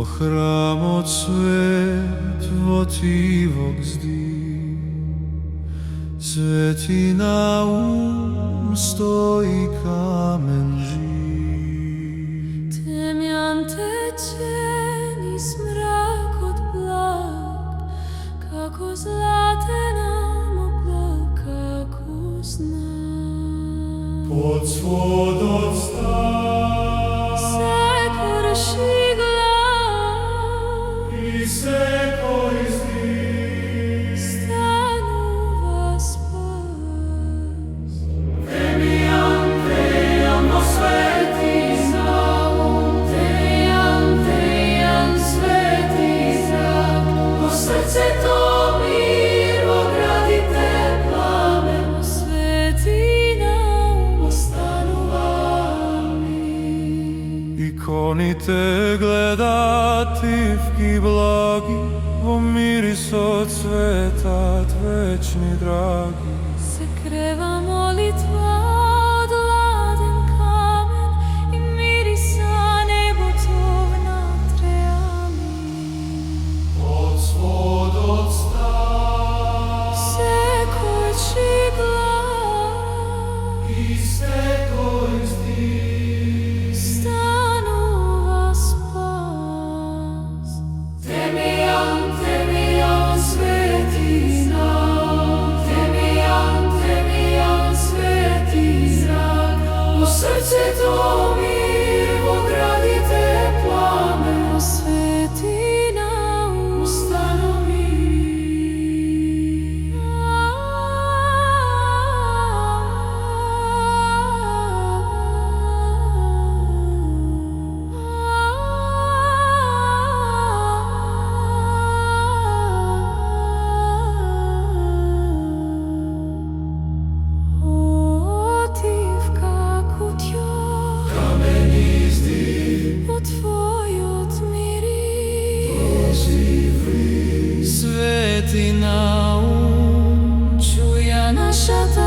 храмот свет во тивок зди, свети наум стои камен жив. Темјан тече низ мракот благ, како златена облак, како знак. Под сводот се крши глав и секој зди, станува спас. Темјан во свети наум, Темјан свети зрак, во срцето мир, во градите пламен, Во свети наум останува мир. Иконите гледат ивки благи, во мирисот светат вечни драги. се крева молитва од ладен камен и мириса небото внатре. Амин. Од сводот Се крши глав и секој зди, станува спас. Темјан свети наум, Темјан свети зрак, во срцето мир, во градите пламен, Во свети наум остана мир. Отивка кутјо Камени зди, во твојот мирис, свети наум, чуја нашата